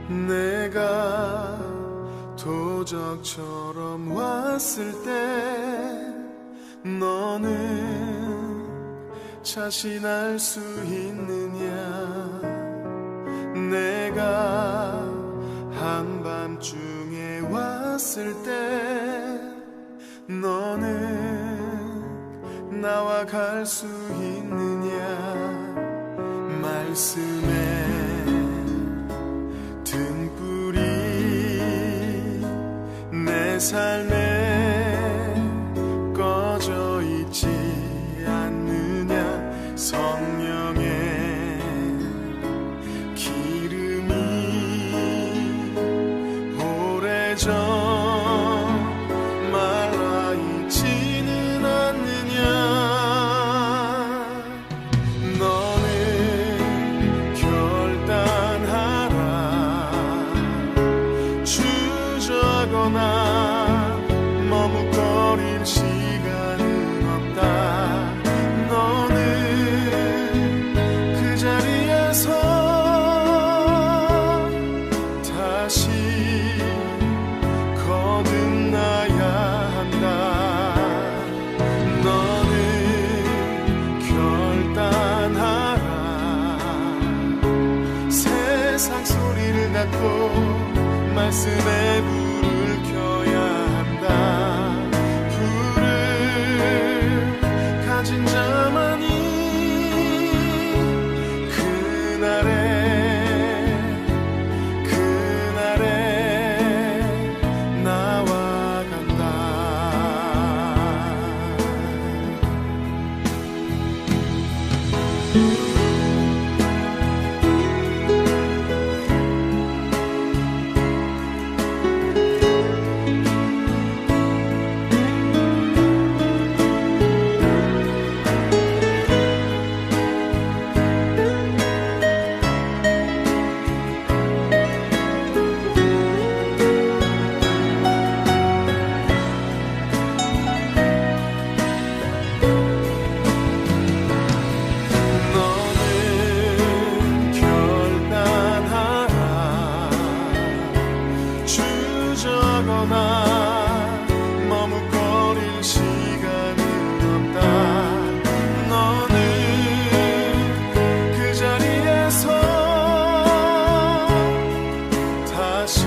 내가 도적처럼 왔을 때 너는 자신할 수 있느냐? 내가 한밤중에 왔을 때 너는 나와 갈 수 있느냐? 말씀에 등불이 내 삶에 꺼져 있지 않느냐? 성령의 기름이 오래전 말라있지는 않느냐? 너는 결단하라. 주저하거나 머뭇거릴 시간은 없다. 너는 그 자리에서 다시 거듭나야 한다. 너는 결단하라. 세상 소리를 닫고 말씀에 불을 켜야 한다. 불을 가진 자만이 그날에 나와 간다. 너는 결단하라. 주저하거나 머뭇거릴 시간은 없다. 너는 그 자리에서 다시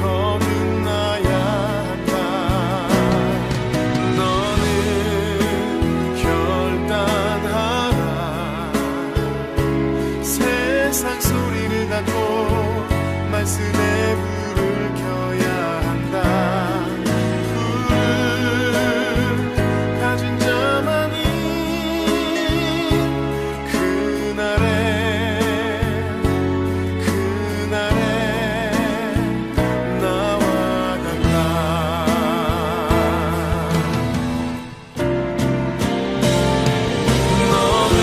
거듭나야 한다. 너는 결단하라. 세상 소리를 닫고 말씀에 불을 켜야 한다. 불을 가진 자만이 그날에 나와 간다. 너는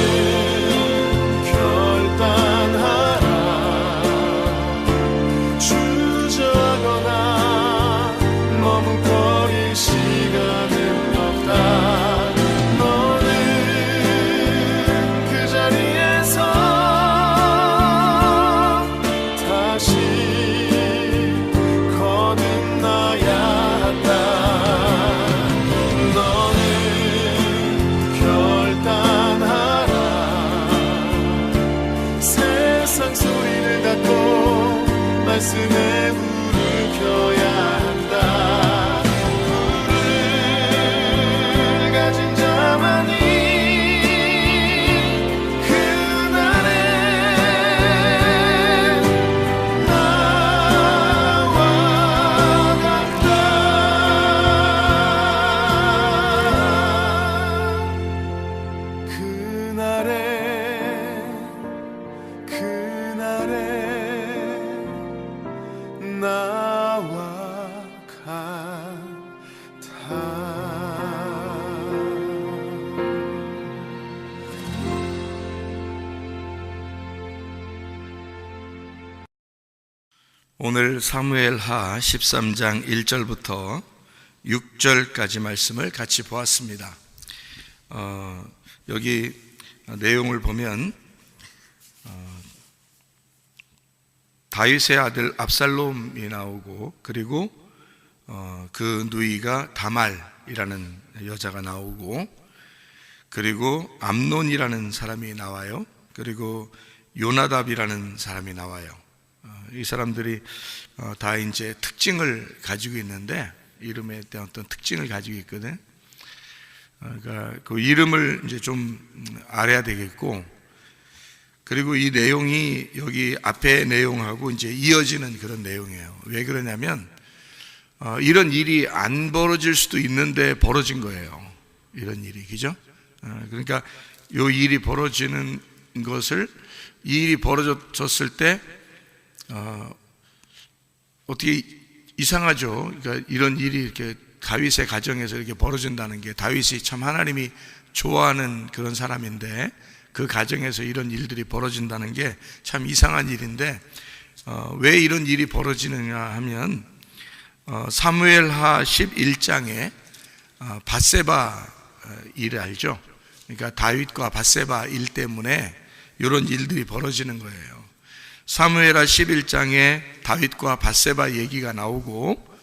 결단하라. 주저하거나 머뭇거릴 시간은 없다. 너는 그 자리에서 다시 거듭나야 한다. 너는 결단하라. 세상 소리를 닫고 말씀에 불을 켜야 한다. 불을 가진 자만이 그날에 나와 간다. 그날에 나와 같아. 오늘 사무엘하 13장 1절부터 6절까지 말씀을 같이 보았습니다. 여기 내용을 보면 다윗의 아들 압살롬이 나오고, 그리고 그 누이가 다말이라는 여자가 나오고, 그리고 암논이라는 사람이 나와요. 그리고 요나답이라는 사람이 나와요. 이 사람들이 다 이제 특징을 가지고 있는데, 이름에 대한 어떤 특징을 가지고 있거든. 그러니까 그 이름을 이제 좀 알아야 되겠고, 그리고 이 내용이 여기 앞에 내용하고 이제 이어지는 그런 내용이에요. 왜 그러냐면 이런 일이 안 벌어질 수도 있는데 벌어진 거예요. 이런 일이, 그죠? 그러니까 이 일이 벌어지는 것을, 이 일이 벌어졌을 때 어떻게 이상하죠. 그러니까 이런 일이 이렇게 다윗의 가정에서 이렇게 벌어진다는 게, 다윗이 참 하나님이 좋아하는 그런 사람인데 그 가정에서 이런 일들이 벌어진다는 게 참 이상한 일인데, 왜 이런 일이 벌어지느냐 하면 사무엘하 11장에 밧세바 일 알죠? 그러니까 다윗과 밧세바 일 때문에 이런 일들이 벌어지는 거예요. 사무엘하 11장에 다윗과 밧세바 얘기가 나오고,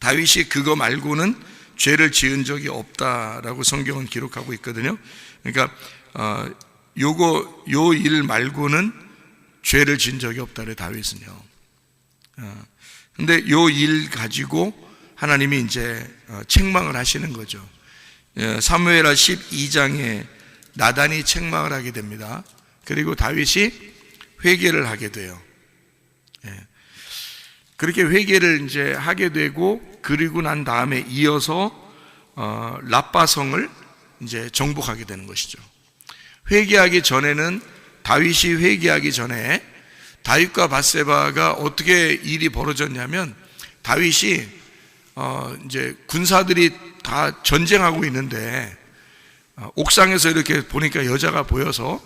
다윗이 그거 말고는 죄를 지은 적이 없다라고 성경은 기록하고 있거든요. 그러니까 요 일 말고는 죄를 지은 적이 없다 그래, 다윗은요. 근데 요 일 가지고 하나님이 이제 책망을 하시는 거죠. 사무엘하 12장에 나단이 책망을 하게 됩니다. 그리고 다윗이 회개를 하게 돼요. 그렇게 회개를 이제 하게 되고, 그리고 난 다음에 이어서 랍바성을 이제 정복하게 되는 것이죠. 회개하기 전에는, 다윗이 회개하기 전에 다윗과 밧세바가 어떻게 일이 벌어졌냐면, 다윗이 이제 군사들이 다 전쟁하고 있는데 옥상에서 이렇게 보니까 여자가 보여서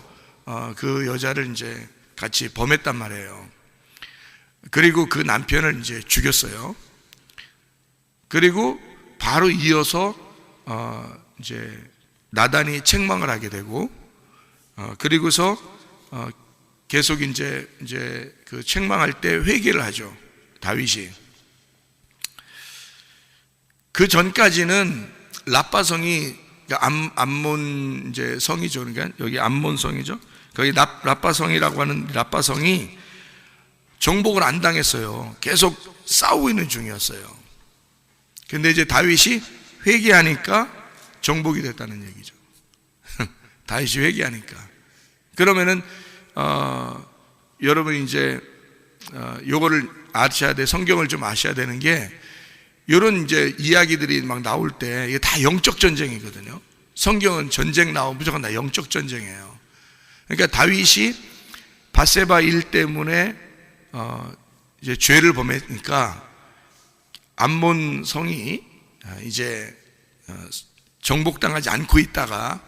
그 여자를 이제 같이 범했단 말이에요. 그리고 그 남편을 이제 죽였어요. 그리고 바로 이어서 이제 나단이 책망을 하게 되고, 그리고서 계속 이제 그 책망할 때 회개를 하죠, 다윗이. 그 전까지는 랍바성이, 암몬 이제 성이죠. 그러니까 여기 암몬 성이죠. 거기 랍바성이라고 하는 랍바성이 정복을 안 당했어요. 계속 싸우고 있는 중이었어요. 근데 이제 다윗이 회개하니까 정복이 됐다는 얘기죠. 다윗이 회개하니까. 그러면은 여러분 이제 요거를 아셔야 돼. 성경을 좀 아셔야 되는 게, 이런 이제 이야기들이 막 나올 때 이게 다 영적 전쟁이거든요. 성경은 전쟁 나오면 무조건 다 영적 전쟁이에요. 그러니까 다윗이 밧세바 일 때문에 이제 죄를 범했으니까 암몬 성이 이제 정복당하지 않고 있다가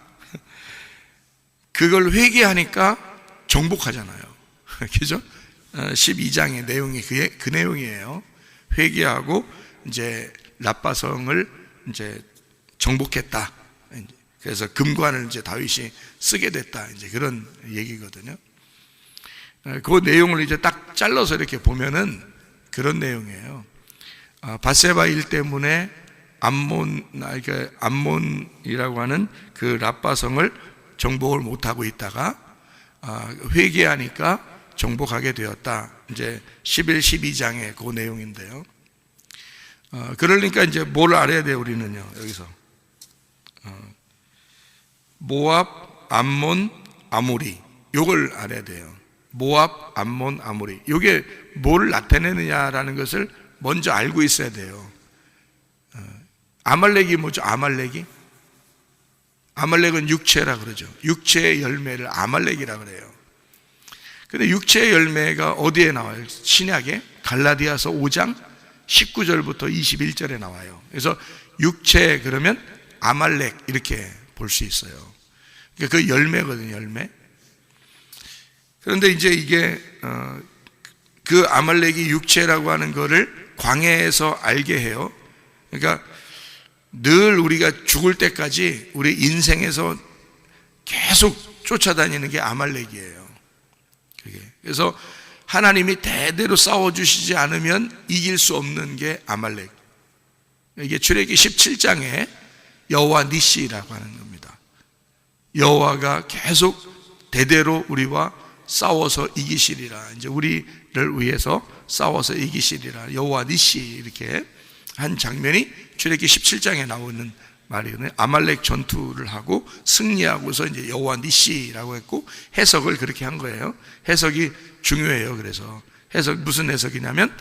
그걸 회개하니까 정복하잖아요. 그죠? 12장의 내용이 그 내용이에요. 회개하고 이제 랍바성을 이제 정복했다. 그래서 금관을 이제 다윗이 쓰게 됐다. 이제 그런 얘기거든요. 그 내용을 이제 딱 잘라서 이렇게 보면은 그런 내용이에요. 밧세바 일 때문에 암몬이라고 하는 그 랍바성을 정복을 못하고 있다가 회개하니까 정복하게 되었다. 이제 11, 12장의 그 내용인데요. 그러니까 이제 뭘 알아야 돼요, 우리는요, 여기서. 모압, 암몬, 아모리. 요걸 알아야 돼요. 모압, 암몬, 아모리. 요게 뭘 나타내느냐라는 것을 먼저 알고 있어야 돼요. 아말렉이 뭐죠? 아말렉은 육체라 그러죠. 육체의 열매를 아말렉이라 그래요. 근데 육체의 열매가 어디에 나와요? 신약에 갈라디아서 5장 19절부터 21절에 나와요. 그래서 육체 그러면 아말렉 이렇게 볼 수 있어요. 그러니까 그 열매거든요, 열매. 그런데 이제 이게 그 아말렉이 육체라고 하는 거를 광야에서 알게 해요. 그러니까 늘 우리가 죽을 때까지 우리 인생에서 계속 쫓아다니는 게 아말렉이에요. 그래서 하나님이 대대로 싸워주시지 않으면 이길 수 없는 게 아말렉. 이게 출애굽기 17장에 여호와 니시라고 하는 겁니다. 여호와가 계속 대대로 우리와 싸워서 이기시리라. 이제 우리를 위해서 싸워서 이기시리라. 여호와 니시 이렇게 한 장면이 출애굽기 17장에 나오는 말이거든요. 아말렉 전투를 하고 승리하고서 이제 여호와 니시라고 했고 해석을 그렇게 한 거예요. 해석이 중요해요. 그래서 해석 무슨 해석이냐면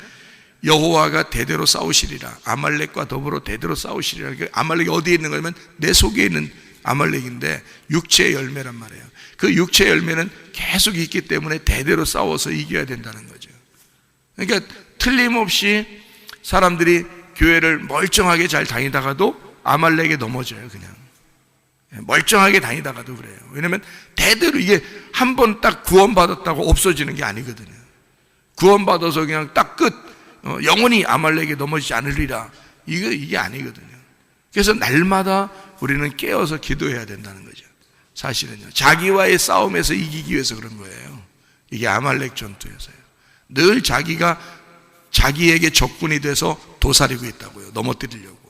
여호와가 대대로 싸우시리라. 아말렉과 더불어 대대로 싸우시리라. 그러니까 아말렉이 어디에 있는 거냐면 내 속에 있는 아말렉인데 육체의 열매란 말이에요. 그 육체의 열매는 계속 있기 때문에 대대로 싸워서 이겨야 된다는 거죠. 그러니까 틀림없이 사람들이 교회를 멀쩡하게 잘 다니다가도 아말렉에 넘어져요. 그냥 멀쩡하게 다니다가도 그래요. 왜냐하면 대대로 이게 한 번 딱 구원받았다고 없어지는 게 아니거든요. 구원받아서 그냥 딱 끝, 영원히 아말렉에 넘어지지 않으리라, 이게 아니거든요. 그래서 날마다 우리는 깨어서 기도해야 된다는 거죠. 사실은요, 자기와의 싸움에서 이기기 위해서 그런 거예요. 이게 아말렉 전투에서요. 늘 자기가 자기에게 적군이 돼서 도사리고 있다고요. 넘어뜨리려고.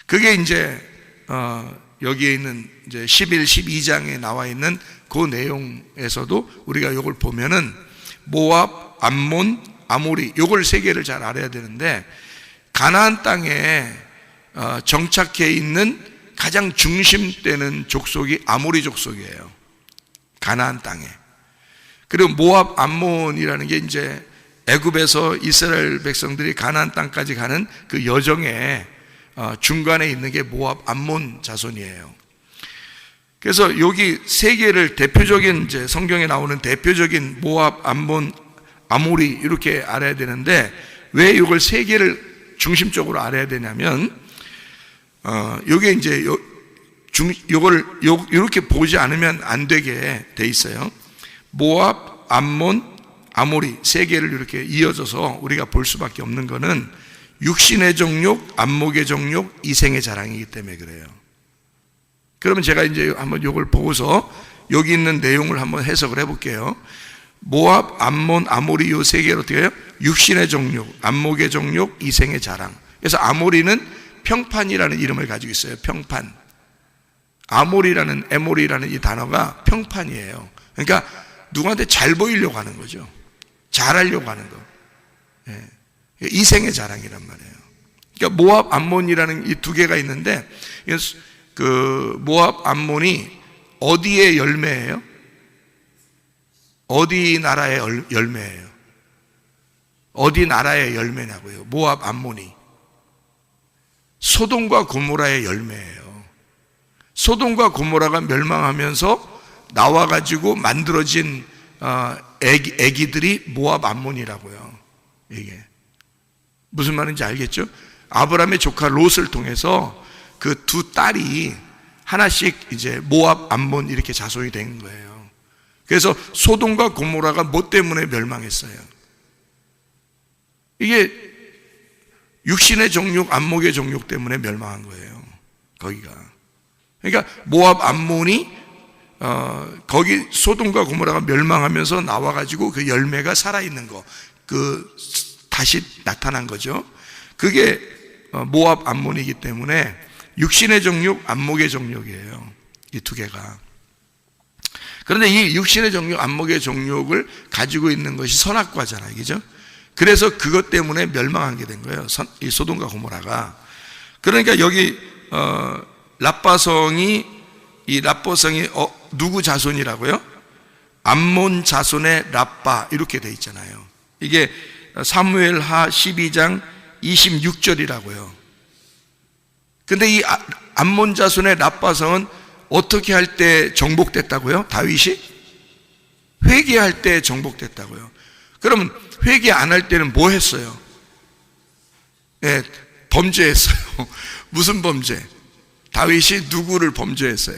그게 이제 여기에 있는 이제 11, 12장에 나와 있는 그 내용에서도 우리가 이걸 보면은 모압, 암몬, 아모리, 요걸 세 개를 잘 알아야 되는데, 가나안 땅에 정착해 있는 가장 중심되는 족속이 아모리 족속이에요. 가나안 땅에. 그리고 모압, 암몬이라는 게 이제 애굽에서 이스라엘 백성들이 가나안 땅까지 가는 그 여정에 중간에 있는 게 모압, 암몬 자손이에요. 그래서 여기 세 개를 대표적인, 이제 성경에 나오는 대표적인 모압, 암몬, 아모리 이렇게 알아야 되는데, 왜 이걸 세 개를 중심적으로 알아야 되냐면, 요게 이제 요거를 이렇게 보지 않으면 안 되게 돼 있어요. 모압, 암몬, 아모리 세 개를 이렇게 이어져서 우리가 볼 수밖에 없는 거는 육신의 정욕, 안목의 정욕, 이생의 자랑이기 때문에 그래요. 그러면 제가 이제 한번 이걸 보고서 여기 있는 내용을 한번 해석을 해볼게요. 모압, 암몬, 아모리 요 세 개를 어떻게 해요? 육신의 정욕, 안목의 정욕, 이생의 자랑. 그래서 아모리는 평판이라는 이름을 가지고 있어요. 평판. 에모리라는 이 단어가 평판이에요. 그러니까 누구한테 잘 보이려고 하는 거죠. 잘하려고 하는 거. 이생의 자랑이란 말이에요. 그러니까 모압, 암몬이라는 이 두 개가 있는데, 그 모압, 암몬이 어디의 열매예요? 어디 나라의 열매예요? 어디 나라의 열매냐고요? 모압, 암몬이 소돔과 고모라의 열매예요. 소돔과 고모라가 멸망하면서 나와가지고 만들어진 애기들이 모압, 암몬이라고요. 이게 무슨 말인지 알겠죠? 아브라함의 조카 롯을 통해서 그 두 딸이 하나씩 이제 모압, 암몬 이렇게 자손이 된 거예요. 그래서 소돔과 고모라가 뭐 때문에 멸망했어요? 이게 육신의 정욕, 안목의 정욕 때문에 멸망한 거예요. 거기가. 그러니까 모압, 암몬이 거기 소돔과 고모라가 멸망하면서 나와가지고 그 열매가 살아있는 거, 그 다시 나타난 거죠. 그게 모압, 암몬이기 때문에 육신의 정욕, 안목의 정욕이에요. 이 두 개가. 그런데 이 육신의 정욕, 안목의 정욕을 가지고 있는 것이 선악과잖아요. 그죠? 그래서 그것 때문에 멸망하게 된 거예요. 이 소돔과 고모라가. 그러니까 여기 랍바성이 누구 자손이라고요? 암몬 자손의 랍바 이렇게 돼 있잖아요. 이게 사무엘하 12장 26절이라고요. 근데 이 암몬 자손의 랍바성은 어떻게 할 때 정복됐다고요? 다윗이? 회개할 때 정복됐다고요. 그러면 회개 안 할 때는 뭐 했어요? 범죄했어요. 무슨 범죄? 다윗이 누구를 범죄했어요?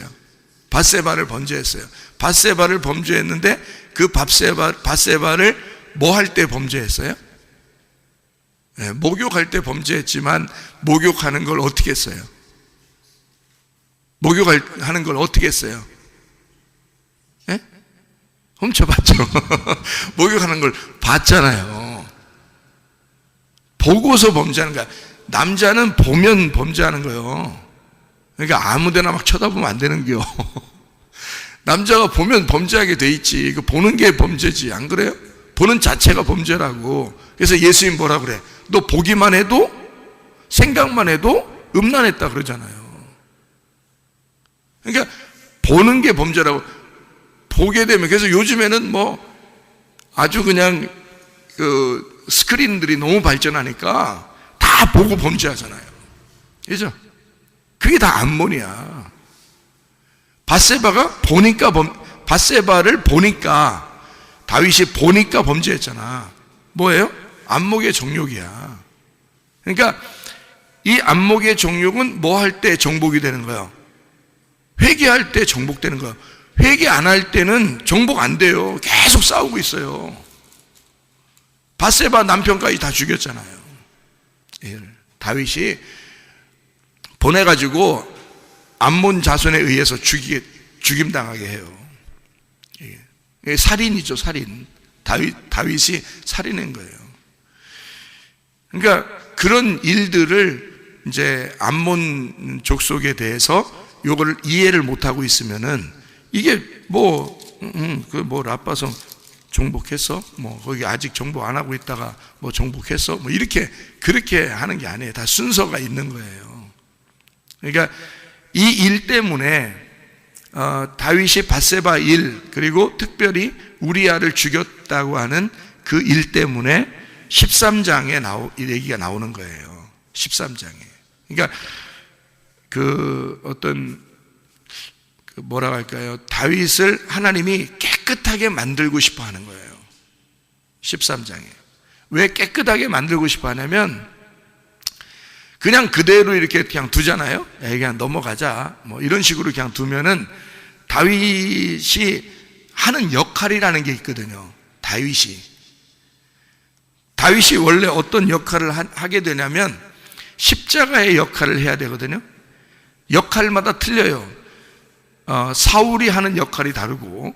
밧세바를 범죄했어요. 밧세바를 범죄했는데 그 밧세바를 뭐 할 때 범죄했어요? 목욕할 때 범죄했지만 목욕하는 걸 어떻게 했어요? 목욕하는 걸 어떻게 했어요? 훔쳐봤죠. 목욕하는 걸 봤잖아요. 보고서 범죄하는 거야. 남자는 보면 범죄하는 거예요. 그러니까 아무데나 막 쳐다보면 안 되는 거요. 남자가 보면 범죄하게 돼 있지. 그 보는 게 범죄지, 안 그래요? 보는 자체가 범죄라고. 그래서 예수님 뭐라 그래? 너 보기만 해도, 생각만 해도 음란했다 그러잖아요. 그러니까 보는 게 범죄라고. 보게 되면, 그래서 요즘에는 뭐 아주 그냥 그 스크린들이 너무 발전하니까 다 보고 범죄하잖아요. 그죠? 그게 다 암몬이야. 밧세바가 밧세바를 보니까, 다윗이 보니까 범죄했잖아. 뭐예요? 안목의 정욕이야. 그러니까 이 안목의 정욕은 뭐 할 때 정복이 되는 거예요? 회개할 때 정복되는 거예요. 회개 안 할 때는 정복 안 돼요. 계속 싸우고 있어요. 밧세바 남편까지 다 죽였잖아요. 다윗이 보내가지고 암몬 자손에 의해서 죽임당하게 해요. 살인이죠, 살인. 다윗이 살인한 거예요. 그러니까 그런 일들을 이제 암몬 족속에 대해서 요거를 이해를 못하고 있으면은 이게 라빠성 정복했어? 뭐 거기 아직 정복 안 하고 있다가 뭐 정복했어? 뭐 이렇게 그렇게 하는 게 아니에요. 다 순서가 있는 거예요. 그러니까 이 일 때문에 다윗이 밧세바 일, 그리고 특별히 우리아를 죽였다고 하는 그 일 때문에 13장에 이 얘기가 나오는 거예요. 13장에. 그러니까 그 어떤 뭐라고 할까요? 다윗을 하나님이 깨끗하게 만들고 싶어 하는 거예요. 13장에. 왜 깨끗하게 만들고 싶어 하냐면, 그냥 그대로 이렇게 그냥 두잖아요. 그냥 넘어가자. 뭐 이런 식으로 그냥 두면은 다윗이 하는 역할이라는 게 있거든요. 다윗이 원래 어떤 역할을 하게 되냐면 십자가의 역할을 해야 되거든요. 역할마다 틀려요. 사울이 하는 역할이 다르고,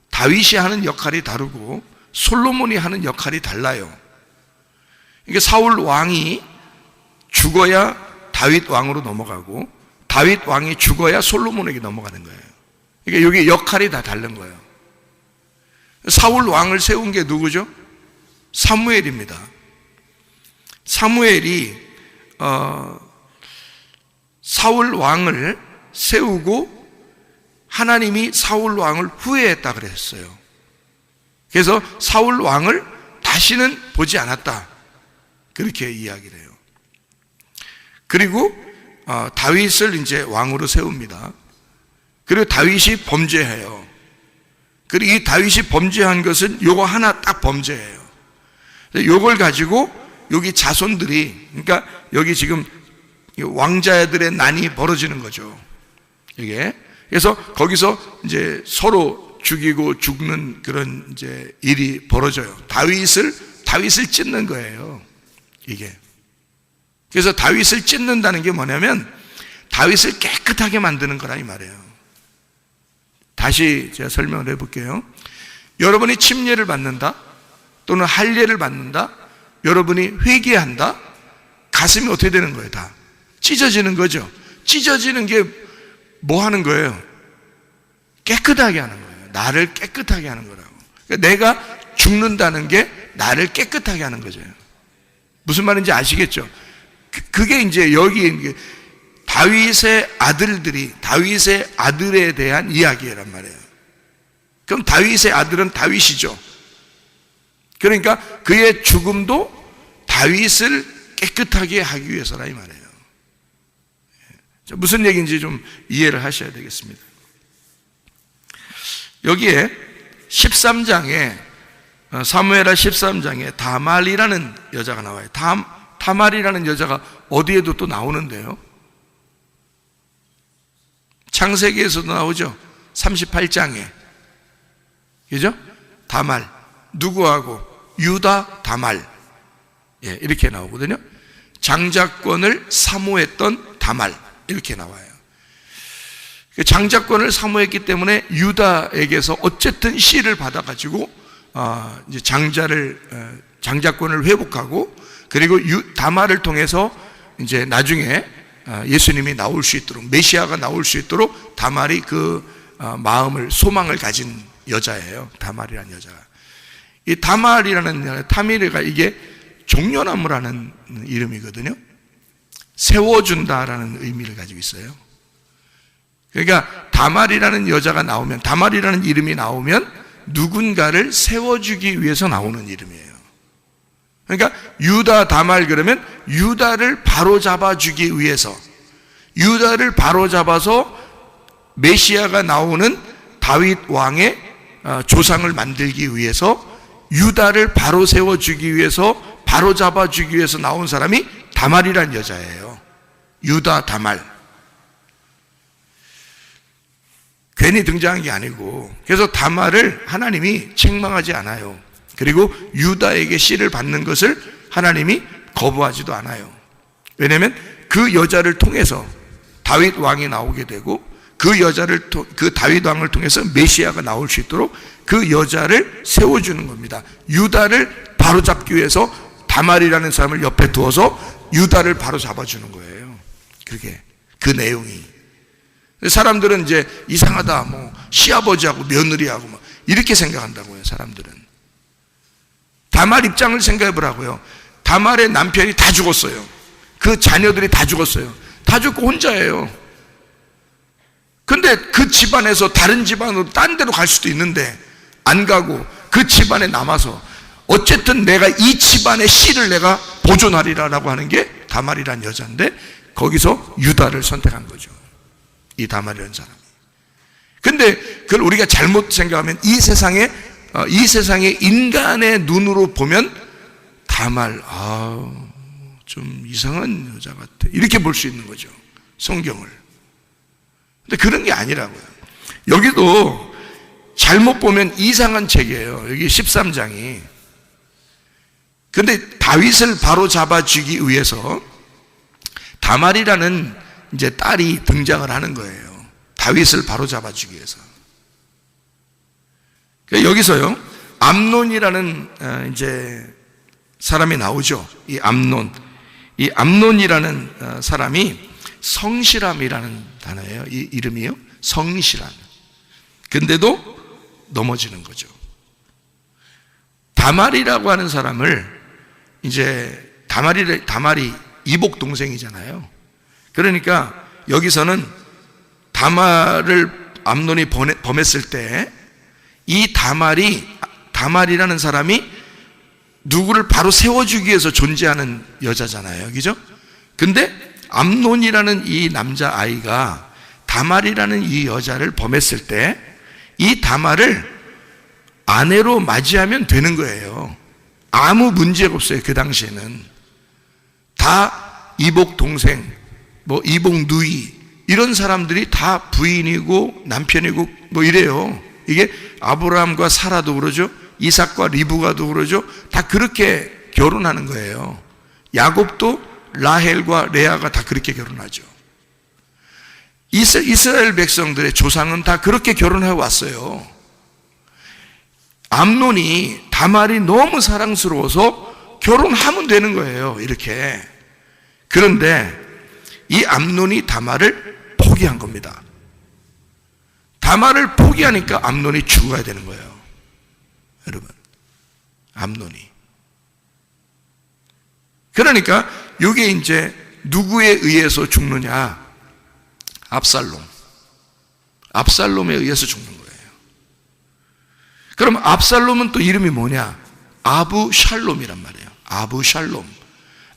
다윗이 하는 역할이 다르고, 솔로몬이 하는 역할이 달라요. 이게 사울 왕이 죽어야 다윗 왕으로 넘어가고, 다윗 왕이 죽어야 솔로몬에게 넘어가는 거예요. 그러니까 여기 역할이 다 다른 거예요. 사울 왕을 세운 게 누구죠? 사무엘입니다. 사무엘이 사울 왕을 세우고 하나님이 사울 왕을 후회했다 그랬어요. 그래서 사울 왕을 다시는 보지 않았다, 그렇게 이야기를 해요. 그리고 다윗을 이제 왕으로 세웁니다. 그리고 다윗이 범죄해요. 그리고 이 다윗이 범죄한 것은 요거 하나 딱 범죄예요. 요걸 가지고 여기 자손들이, 그러니까 여기 지금 왕자들의 난이 벌어지는 거죠. 이게. 그래서 거기서 이제 서로 죽이고 죽는 그런 이제 일이 벌어져요. 다윗을 찢는 거예요. 이게. 그래서 다윗을 찢는다는 게 뭐냐면 다윗을 깨끗하게 만드는 거라 이 말이에요. 다시 제가 설명을 해볼게요. 여러분이 침례를 받는다, 또는 할례를 받는다, 여러분이 회개한다, 가슴이 어떻게 되는 거예요? 다 찢어지는 거죠. 찢어지는 게 뭐 하는 거예요? 깨끗하게 하는 거예요. 나를 깨끗하게 하는 거라고. 그러니까 내가 죽는다는 게 나를 깨끗하게 하는 거죠. 무슨 말인지 아시겠죠? 그게 이제 여기 다윗의 아들들이, 다윗의 아들에 대한 이야기란 말이에요. 그럼 다윗의 아들은 다윗이죠. 그러니까 그의 죽음도 다윗을 깨끗하게 하기 위해서라 이 말이에요. 무슨 얘기인지 좀 이해를 하셔야 되겠습니다. 여기에 13장에 사무엘하 13장에 다말이라는 여자가 나와요. 다말이라는 여자가 어디에도 또 나오는데요. 창세기에서도 나오죠. 38장에. 그죠? 다말. 누구하고? 유다 다말. 예, 이렇게 나오거든요. 장자권을 사모했던 다말. 이렇게 나와요. 장자권을 사모했기 때문에 유다에게서 어쨌든 씨를 받아가지고 이제 장자권을 회복하고, 그리고 다말을 통해서 이제 나중에 예수님이 나올 수 있도록, 메시아가 나올 수 있도록 다말이 그 소망을 가진 여자예요. 다말이라는 여자가. 이 다말이라는 타미르가 이게 종려나무라는 이름이거든요. 세워준다라는 의미를 가지고 있어요. 그러니까 다말이라는 여자가 나오면, 다말이라는 이름이 나오면 누군가를 세워주기 위해서 나오는 이름이에요. 그러니까 유다 다말 그러면 유다를 바로잡아주기 위해서, 유다를 바로잡아서 메시아가 나오는 다윗 왕의 조상을 만들기 위해서, 유다를 바로 세워주기 위해서, 바로잡아주기 위해서 나온 사람이 다말이라는 여자예요. 유다 다말. 괜히 등장한 게 아니고, 그래서 다말을 하나님이 책망하지 않아요. 그리고 유다에게 씨를 받는 것을 하나님이 거부하지도 않아요. 왜냐하면 그 여자를 통해서 다윗 왕이 나오게 되고, 그 다윗 왕을 통해서 메시아가 나올 수 있도록 그 여자를 세워주는 겁니다. 유다를 바로잡기 위해서 다말이라는 사람을 옆에 두어서 유다를 바로잡아주는 거예요. 그게 그 내용이. 사람들은 이제 이상하다, 시아버지하고 며느리하고 이렇게 생각한다고요. 사람들은. 다말 입장을 생각해 보라고요. 다말의 남편이 다 죽었어요. 그 자녀들이 다 죽었어요. 다 죽고 혼자예요. 근데 그 집안에서 다른 집안으로 딴 데로 갈 수도 있는데 안 가고 그 집안에 남아서 어쨌든 내가 이 집안의 씨를 내가 보존하리라라고 하는 게 다말이라는 여자인데, 거기서 유다를 선택한 거죠. 이 다말이라는 사람이. 근데 그걸 우리가 잘못 생각하면 이 세상에 인간의 눈으로 보면 다말, 좀 이상한 여자 같아, 이렇게 볼 수 있는 거죠, 성경을. 근데 그런 게 아니라고요. 여기도 잘못 보면 이상한 책이에요. 여기 13장이. 근데 다윗을 바로 잡아주기 위해서 다말이라는 이제 딸이 등장을 하는 거예요. 다윗을 바로 잡아주기 위해서. 여기서요, 암논이라는 이제 사람이 나오죠. 이 암논이라는 사람이 성실함이라는 단어예요. 이 이름이요, 성실함. 근데도 넘어지는 거죠. 다말이라고 하는 사람을 이제 다말이 이복 동생이잖아요. 그러니까 여기서는 다말을 암논이 범했을 때 이 다말이라는 사람이 누구를 바로 세워주기 위해서 존재하는 여자잖아요. 그죠? 근데 암논이라는 이 남자아이가 다말이라는 이 여자를 범했을 때 이 다말을 아내로 맞이하면 되는 거예요. 아무 문제가 없어요. 그 당시에는 다 이복 동생, 이복 누이, 이런 사람들이 다 부인이고 남편이고 이래요. 이게 아브라함과 사라도 그러죠. 이삭과 리브가도 그러죠. 다 그렇게 결혼하는 거예요. 야곱도 라헬과 레아가 다 그렇게 결혼하죠. 이스라엘 백성들의 조상은 다 그렇게 결혼해 왔어요. 암논이 다말이 너무 사랑스러워서 결혼하면 되는 거예요. 이렇게. 그런데 이 암논이 다말을 포기한 겁니다. 다말을 포기하니까 암논이 죽어야 되는 거예요. 여러분, 암논이. 그러니까 이게 이제 누구에 의해서 죽느냐? 압살롬에 의해서 죽는 거예요. 그럼 압살롬은 또 이름이 뭐냐? 아부샬롬이란 말이에요.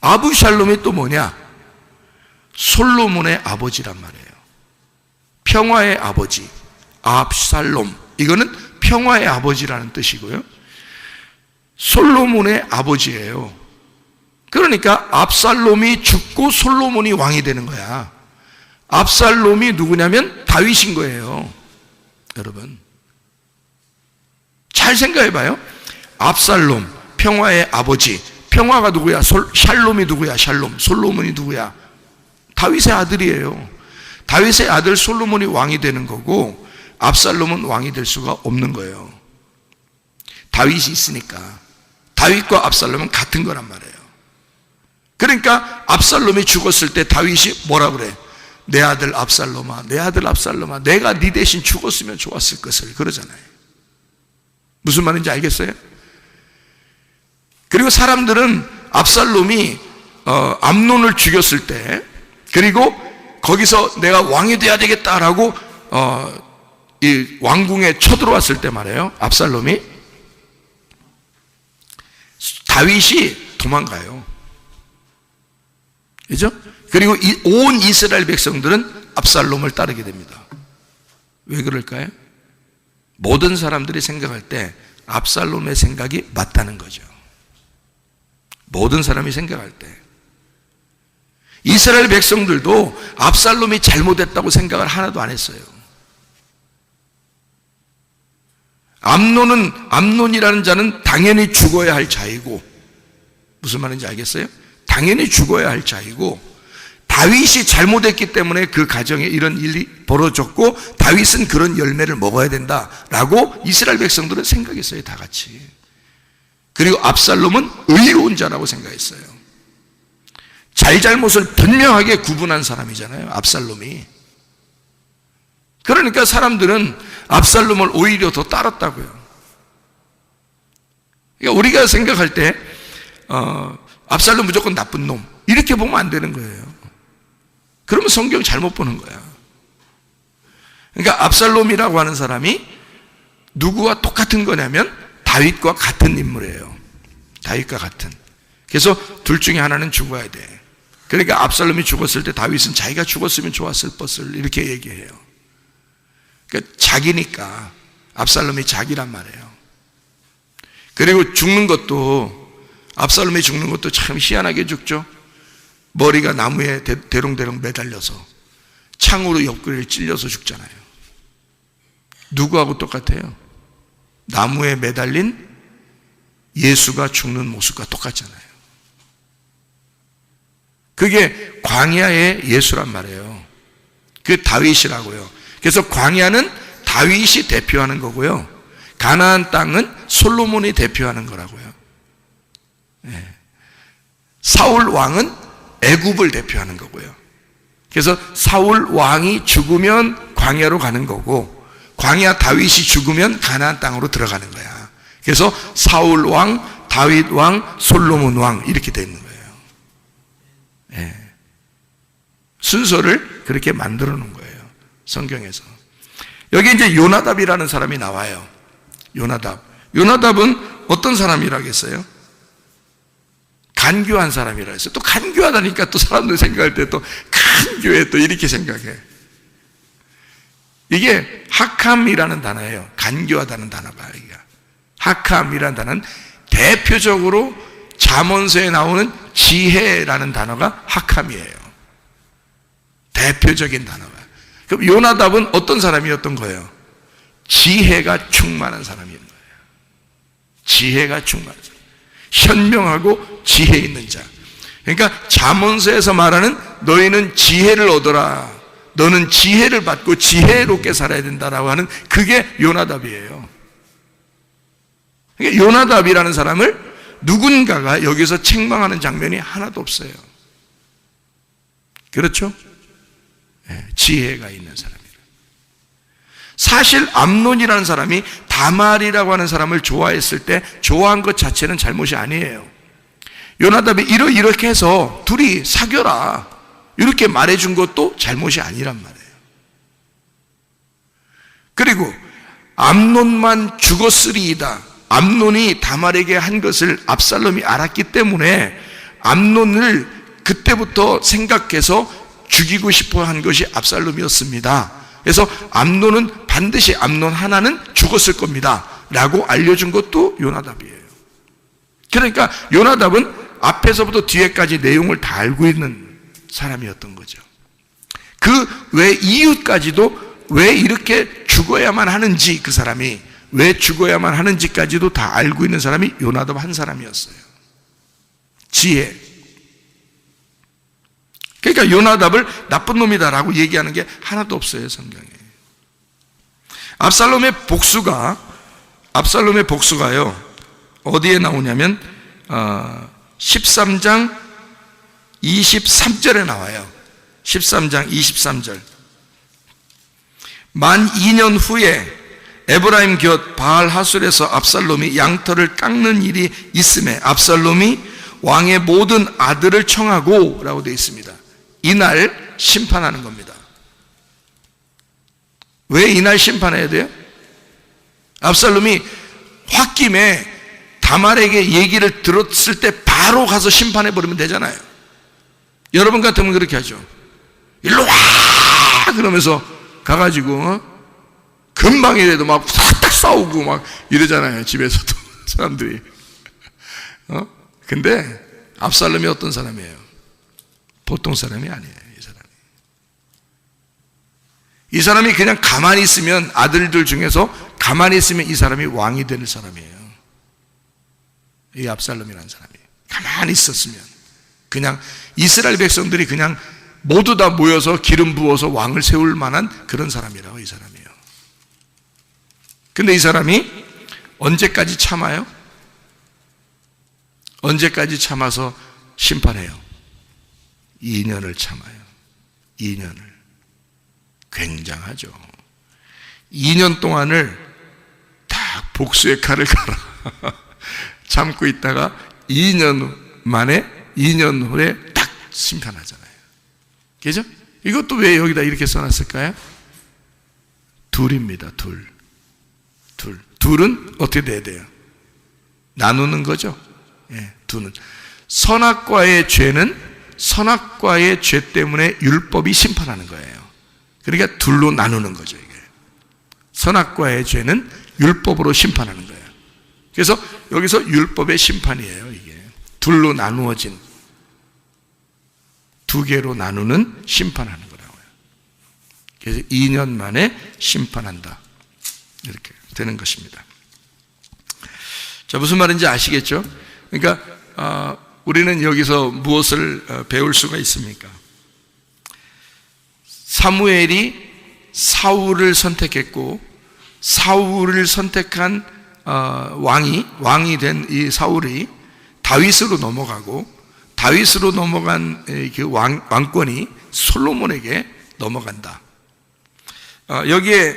아부샬롬이 또 뭐냐? 솔로몬의 아버지란 말이에요. 평화의 아버지, 압살롬. 이거는 평화의 아버지라는 뜻이고요. 솔로몬의 아버지예요. 그러니까 압살롬이 죽고 솔로몬이 왕이 되는 거야. 압살롬이 누구냐면 다윗인 거예요. 여러분, 잘 생각해 봐요. 압살롬, 평화의 아버지. 평화가 누구야? 샬롬이 누구야? 솔로몬이 누구야? 다윗의 아들이에요. 다윗의 아들 솔로몬이 왕이 되는 거고 압살롬은 왕이 될 수가 없는 거예요. 다윗이 있으니까. 다윗과 압살롬은 같은 거란 말이에요. 그러니까 압살롬이 죽었을 때 다윗이 뭐라 그래? 내 아들 압살롬아, 내 아들 압살롬아, 내가 네 대신 죽었으면 좋았을 것을, 그러잖아요. 무슨 말인지 알겠어요? 그리고 사람들은 압살롬이 암논을 죽였을 때, 그리고 거기서 내가 왕이 돼야 되겠다라고 이 왕궁에 쳐들어왔을 때 말이에요, 압살롬이, 다윗이 도망가요. 그죠? 그리고 온 이스라엘 백성들은 압살롬을 따르게 됩니다. 왜 그럴까요? 모든 사람들이 생각할 때 압살롬의 생각이 맞다는 거죠. 모든 사람이 생각할 때. 이스라엘 백성들도 압살롬이 잘못했다고 생각을 하나도 안 했어요. 암논이라는 자는 당연히 죽어야 할 자이고, 무슨 말인지 알겠어요? 당연히 죽어야 할 자이고, 다윗이 잘못했기 때문에 그 가정에 이런 일이 벌어졌고 다윗은 그런 열매를 먹어야 된다라고 이스라엘 백성들은 생각했어요, 다 같이. 그리고 압살롬은 의로운 자라고 생각했어요. 잘잘못을 분명하게 구분한 사람이잖아요, 압살롬이. 그러니까 사람들은 압살롬을 오히려 더 따랐다고요. 그러니까 우리가 생각할 때 압살롬 무조건 나쁜 놈, 이렇게 보면 안 되는 거예요. 그러면 성경 잘못 보는 거야. 그러니까 압살롬이라고 하는 사람이 누구와 똑같은 거냐면 다윗과 같은 인물이에요. 다윗과 같은. 그래서 둘 중에 하나는 죽어야 돼. 그러니까 압살롬이 죽었을 때 다윗은 자기가 죽었으면 좋았을 것을 이렇게 얘기해요. 그러니까 자기니까, 압살롬이 자기란 말이에요. 그리고 죽는 것도, 압살롬이 죽는 것도 참 희한하게 죽죠. 머리가 나무에 대롱대롱 매달려서 창으로 옆구리를 찔려서 죽잖아요. 누구하고 똑같아요? 나무에 매달린 예수가 죽는 모습과 똑같잖아요. 그게 광야의 예수란 말이에요. 그게 다윗이라고요. 그래서 광야는 다윗이 대표하는 거고요, 가나안 땅은 솔로몬이 대표하는 거라고요. 네. 사울 왕은 애굽을 대표하는 거고요. 그래서 사울 왕이 죽으면 광야로 가는 거고, 광야 다윗이 죽으면 가나안 땅으로 들어가는 거야. 그래서 사울 왕, 다윗 왕, 솔로몬 왕, 이렇게 되어 있는 거예요. 네. 순서를 그렇게 만들어 놓은 거예요, 성경에서. 여기 이제 요나답이라는 사람이 나와요. 요나답은 어떤 사람이라겠어요? 간교한 사람이라 했어요. 또 간교하다니까 또 사람들 생각할 때 또 간교해, 또 이렇게 생각해. 이게 하캄이라는 단어예요. 간교하다는 단어가. 하캄이라는 단어는 대표적으로 잠언서에 나오는 지혜라는 단어가 하캄이에요. 대표적인 단어가. 그럼 요나답은 어떤 사람이었던 거예요? 지혜가 충만한 사람인 거예요. 지혜가 충만한 사람. 현명하고 지혜 있는 자. 그러니까 잠언서에서 말하는 너희는 지혜를 얻어라, 너는 지혜를 받고 지혜롭게 살아야 된다라고 하는 그게 요나답이에요. 그러니까 요나답이라는 사람을 누군가가 여기서 책망하는 장면이 하나도 없어요. 그렇죠? 네, 지혜가 있는 사람이라. 사실 암논이라는 사람이 다말이라고 하는 사람을 좋아했을 때 좋아한 것 자체는 잘못이 아니에요. 요나답이 이렇게 해서 둘이 사귀어라, 이렇게 말해준 것도 잘못이 아니란 말이에요. 그리고 암논만 죽었으리이다, 암논이 다말에게 한 것을 압살롬이 알았기 때문에 암논을 그때부터 생각해서 죽이고 싶어 한 것이 압살롬이었습니다. 그래서 암논은 반드시 암논 하나는 죽었을 겁니다 라고 알려준 것도 요나답이에요. 그러니까 요나답은 앞에서부터 뒤에까지 내용을 다 알고 있는 사람이었던 거죠. 그 외 이유까지도 왜 이렇게 죽어야만 하는지, 그 사람이 왜 죽어야만 하는지까지도 다 알고 있는 사람이 요나답 한 사람이었어요. 지혜. 그러니까 요나답을 나쁜 놈이다라고 얘기하는 게 하나도 없어요, 성경에. 압살롬의 복수가요, 어디에 나오냐면 13장 23절에 나와요. 13장 23절. 만 2년 후에 에브라임 곁 바알 하술에서 압살롬이 양털을 깎는 일이 있음에 압살롬이 왕의 모든 아들을 청하고 라고 되어 있습니다. 이날 심판하는 겁니다. 왜 이날 심판해야 돼요? 압살롬이 홧김에 다말에게 얘기를 들었을 때 바로 가서 심판해 버리면 되잖아요. 여러분 같으면 그렇게 하죠. 일로 와! 그러면서 가가지고 금방이라도 막 탁탁 싸우고 막 이러잖아요, 집에서도 사람들이. 근데 압살롬이 어떤 사람이에요? 보통 사람이 아니에요. 이 사람이 그냥 가만히 있으면, 아들들 중에서 가만히 있으면 이 사람이 왕이 되는 사람이에요. 이 압살롬이라는 사람이 가만히 있었으면, 그냥 이스라엘 백성들이 그냥 모두 다 모여서 기름 부어서 왕을 세울 만한 그런 사람이라고, 이 사람이에요. 근데 이 사람이 언제까지 참아요? 언제까지 참아서 심판해요? 2년을 참아요. 2년을. 굉장하죠. 2년 동안을 딱 복수의 칼을 갈아 참고 있다가 2년 만에, 2년 후에 딱 심판하잖아요. 그죠? 이것도 왜 여기다 이렇게 써놨을까요? 둘입니다. 둘은 어떻게 돼야 돼요? 나누는 거죠. 예, 둘은. 선악과의 죄는 선악과의 죄 때문에 율법이 심판하는 거예요. 그러니까 둘로 나누는 거죠, 이게. 선악과의 죄는 율법으로 심판하는 거예요. 그래서 여기서 율법의 심판이에요, 이게. 둘로 나누어진, 두 개로 나누는 심판하는 거라고요. 그래서 2년 만에 심판한다, 이렇게 되는 것입니다. 자, 무슨 말인지 아시겠죠? 그러니까 우리는 여기서 무엇을 배울 수가 있습니까? 사무엘이 사울을 선택했고, 사울을 선택한 왕이 된 이 사울이 다윗으로 넘어가고, 다윗으로 넘어간 그 왕권이 솔로몬에게 넘어간다. 여기에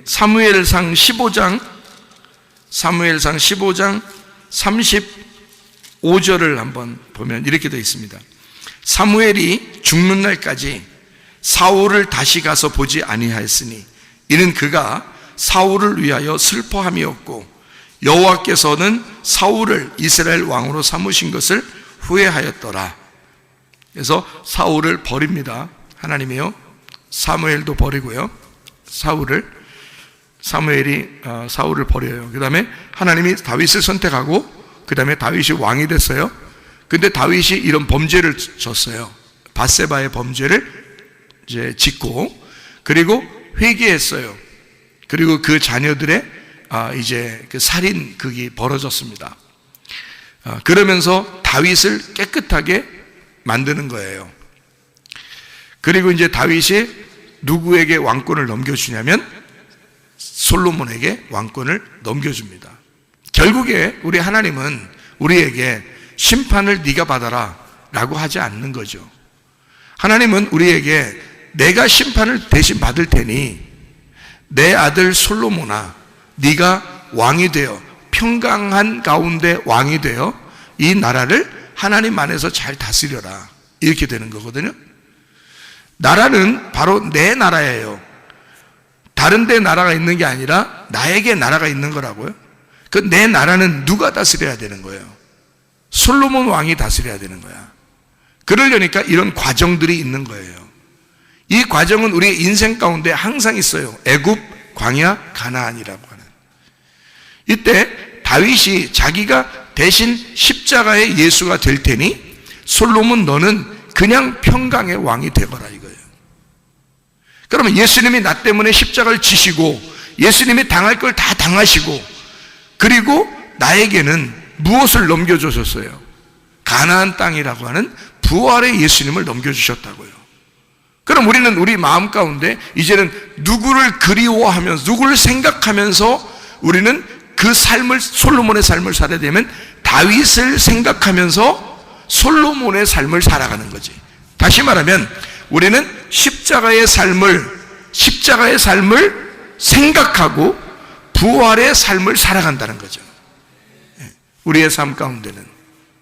사무엘상 15장 35절을 한번 보면 이렇게 되어 있습니다. 사무엘이 죽는 날까지 사울을 다시 가서 보지 아니하였으니 이는 그가 사울을 위하여 슬퍼함이었고 여호와께서는 사울을 이스라엘 왕으로 삼으신 것을 후회하였더라. 그래서 사울을 버립니다. 하나님이요. 사무엘도 버리고요. 사무엘이 사울을 버려요. 그 다음에 하나님이 다윗을 선택하고, 그 다음에 다윗이 왕이 됐어요. 근데 다윗이 이런 범죄를 졌어요. 밧세바의 범죄를 이제 짓고, 그리고 회개했어요. 그리고 그 자녀들의 이제 그 살인 극이 벌어졌습니다. 그러면서 다윗을 깨끗하게 만드는 거예요. 그리고 이제 다윗이 누구에게 왕권을 넘겨주냐면 솔로몬에게 왕권을 넘겨줍니다. 결국에 우리 하나님은 우리에게 심판을 네가 받아라 라고 하지 않는 거죠. 하나님은 우리에게 내가 심판을 대신 받을 테니 내 아들 솔로몬아, 네가 왕이 되어 평강한 가운데 왕이 되어 이 나라를 하나님 안에서 잘 다스려라, 이렇게 되는 거거든요. 나라는 바로 내 나라예요. 다른 데 나라가 있는 게 아니라 나에게 나라가 있는 거라고요. 그 내 나라는 누가 다스려야 되는 거예요? 솔로몬 왕이 다스려야 되는 거야. 그러려니까 이런 과정들이 있는 거예요. 이 과정은 우리의 인생 가운데 항상 있어요. 애굽, 광야, 가나안이라고 하는. 이때 다윗이 자기가 대신 십자가의 예수가 될 테니 솔로몬 너는 그냥 평강의 왕이 되거라, 이거예요. 그러면 예수님이 나 때문에 십자가를 지시고 예수님이 당할 걸 다 당하시고, 그리고 나에게는 무엇을 넘겨주셨어요? 가나안 땅이라고 하는 부활의 예수님을 넘겨주셨다고요. 그럼 우리는 우리 마음 가운데 이제는 누구를 그리워하면서, 누구를 생각하면서 우리는 그 삶을, 솔로몬의 삶을 살아야 되면 다윗을 생각하면서 솔로몬의 삶을 살아가는 거지. 다시 말하면 우리는 십자가의 삶을 생각하고 부활의 삶을 살아간다는 거죠. 우리의 삶 가운데는.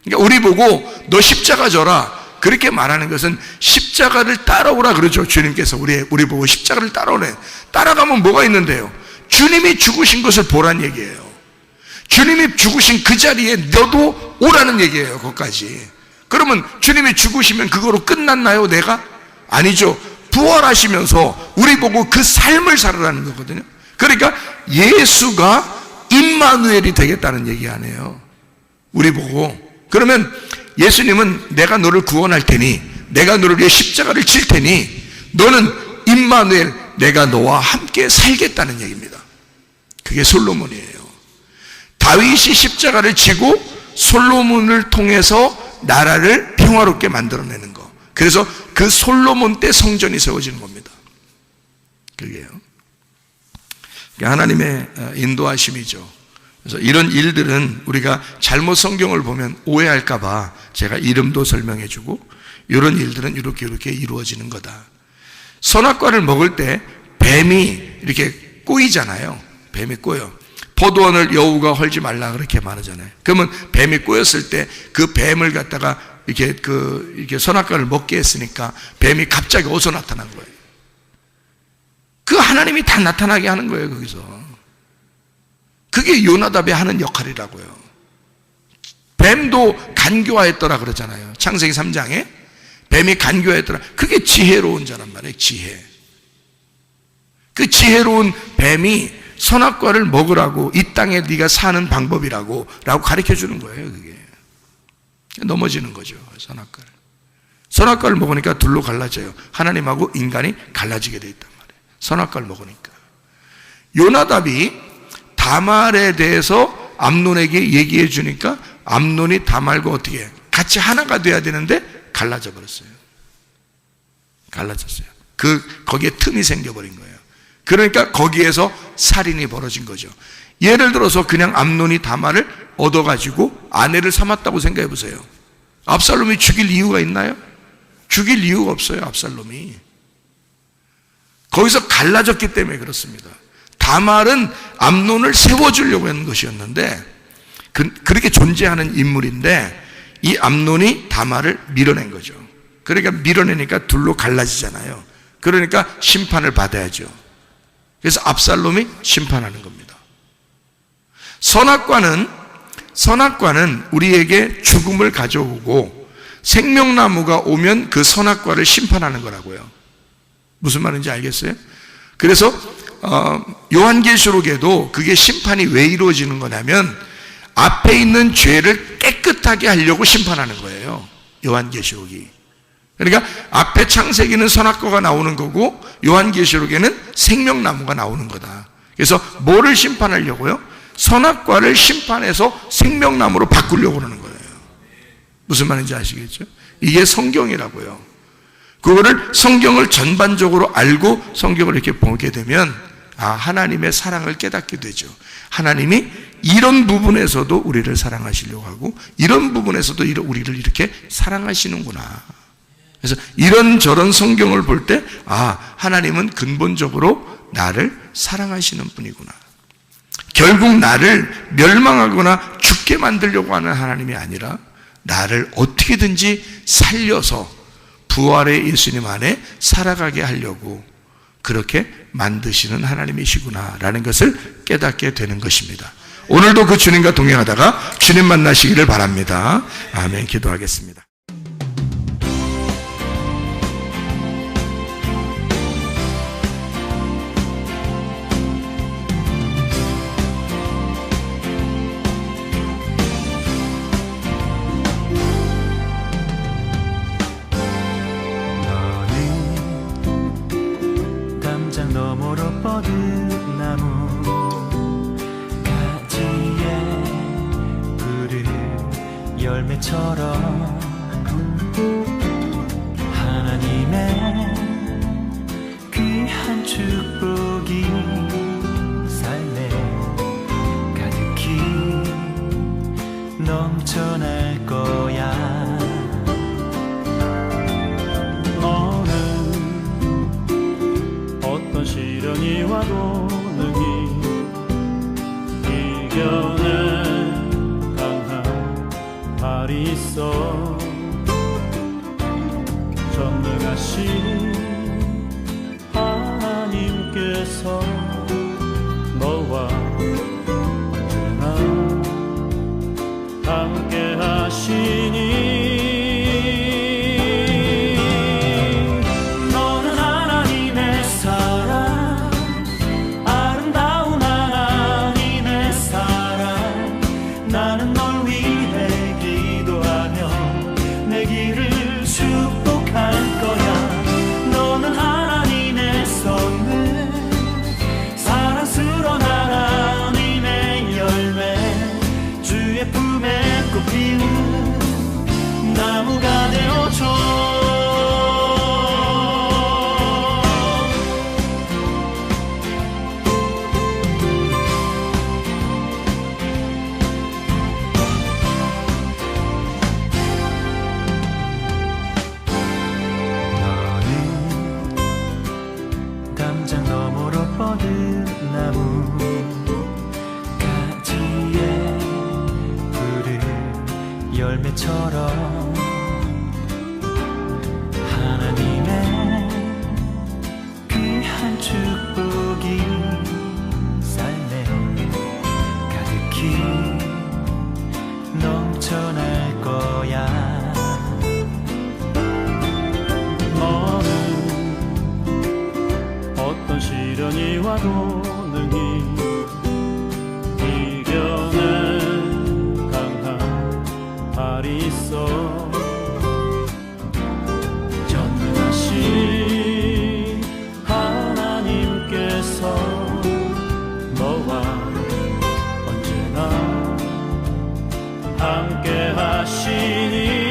그러니까 우리 보고 너 십자가 져라 그렇게 말하는 것은 십자가를 따라오라 그러죠. 주님께서 우리 보고 십자가를 따라오래. 따라가면 뭐가 있는데요? 주님이 죽으신 것을 보란 얘기예요. 주님이 죽으신 그 자리에 너도 오라는 얘기예요. 거기까지. 그러면 주님이 죽으시면 그거로 끝났나요? 내가? 아니죠. 부활하시면서 우리 보고 그 삶을 살아라는 거거든요. 그러니까 예수가 임마누엘이 되겠다는 얘기 아니에요. 우리 보고. 그러면 예수님은 내가 너를 구원할 테니, 내가 너를 위해 십자가를 칠 테니 너는 임마누엘, 내가 너와 함께 살겠다는 얘기입니다. 그게 솔로몬이에요. 다윗이 십자가를 지고 솔로몬을 통해서 나라를 평화롭게 만들어내는 거. 그래서 그 솔로몬 때 성전이 세워지는 겁니다. 그게요. 하나님의 인도하심이죠. 그래서 이런 일들은 우리가 잘못 성경을 보면 오해할까봐 제가 이름도 설명해주고, 이런 일들은 이렇게 이루어지는 거다. 선악과를 먹을 때 뱀이 이렇게 꼬이잖아요. 뱀이 꼬여. 포도원을 여우가 헐지 말라 그렇게 말하잖아요. 그러면 뱀이 꼬였을 때 그 뱀을 갖다가 이렇게 선악과를 먹게 했으니까 뱀이 갑자기 어디서 나타난 거예요? 그 하나님이 다 나타나게 하는 거예요, 거기서. 그게 요나답이 하는 역할이라고요. 뱀도 간교화했더라 그러잖아요. 창세기 3장에 뱀이 간교화했더라. 그게 지혜로운 자란 말이에요. 지혜. 그 지혜로운 뱀이 선악과를 먹으라고, 이 땅에 네가 사는 방법이라고 가르쳐 주는 거예요. 그게 넘어지는 거죠. 선악과를 먹으니까 둘로 갈라져요. 하나님하고 인간이 갈라지게 돼 있단 말이에요. 선악과를 먹으니까. 요나답이 다말에 대해서 암논에게 얘기해 주니까 암논이 다말과 어떻게 같이 하나가 돼야 되는데 갈라져 버렸어요. 갈라졌어요. 거기에 틈이 생겨버린 거예요. 그러니까 거기에서 살인이 벌어진 거죠. 예를 들어서 그냥 암논이 다말을 얻어가지고 아내를 삼았다고 생각해 보세요. 압살롬이 죽일 이유가 있나요? 죽일 이유가 없어요. 압살롬이. 거기서 갈라졌기 때문에 그렇습니다. 다말은 암논을 세워주려고 하는 것이었는데, 그렇게 존재하는 인물인데 이 암논이 다말을 밀어낸 거죠. 그러니까 밀어내니까 둘로 갈라지잖아요. 그러니까 심판을 받아야죠. 그래서 압살롬이 심판하는 겁니다. 선악과는 우리에게 죽음을 가져오고 생명나무가 오면 그 선악과를 심판하는 거라고요. 무슨 말인지 알겠어요? 그래서 요한계시록에도 그게 심판이 왜 이루어지는 거냐면 앞에 있는 죄를 깨끗하게 하려고 심판하는 거예요. 요한계시록이. 그러니까 앞에 창세기는 선악과가 나오는 거고 요한계시록에는 생명나무가 나오는 거다. 그래서 뭐를 심판하려고요? 선악과를 심판해서 생명나무로 바꾸려고 하는 거예요. 무슨 말인지 아시겠죠? 이게 성경이라고요. 그거를 성경을 전반적으로 알고 성경을 이렇게 보게 되면 하나님의 사랑을 깨닫게 되죠. 하나님이 이런 부분에서도 우리를 사랑하시려고 하고 이런 부분에서도 우리를 이렇게 사랑하시는구나. 그래서 이런저런 성경을 볼 때 하나님은 근본적으로 나를 사랑하시는 분이구나. 결국 나를 멸망하거나 죽게 만들려고 하는 하나님이 아니라 나를 어떻게든지 살려서 부활의 예수님 안에 살아가게 하려고 그렇게 만드시는 하나님이시구나 라는 것을 깨닫게 되는 것입니다. 오늘도 그 주님과 동행하다가 주님 만나시기를 바랍니다. 아멘. 기도하겠습니다. 너머로 뻗은 나무 가지에 푸른 열매처럼 노래처럼 하나님의 귀한 축복이 삶에 가득히 넘쳐날 거야. 너는 어떤 시련이 와도 능히 이겨낼 강한 발이 있어. 전능하신 하나님께서 너와 언제나 함께 하시니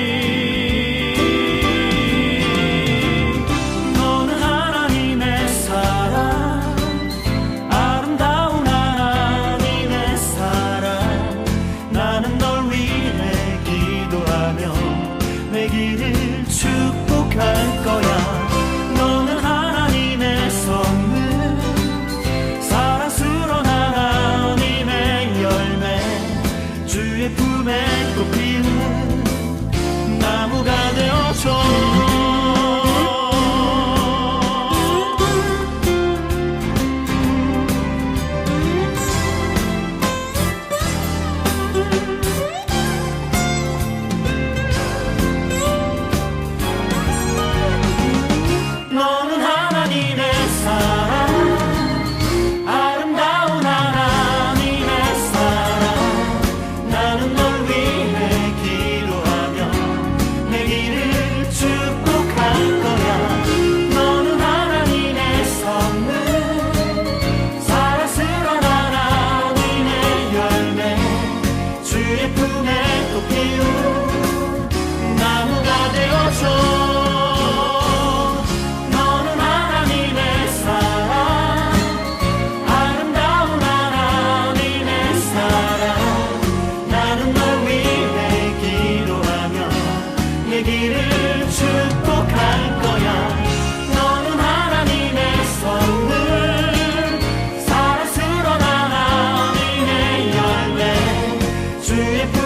주의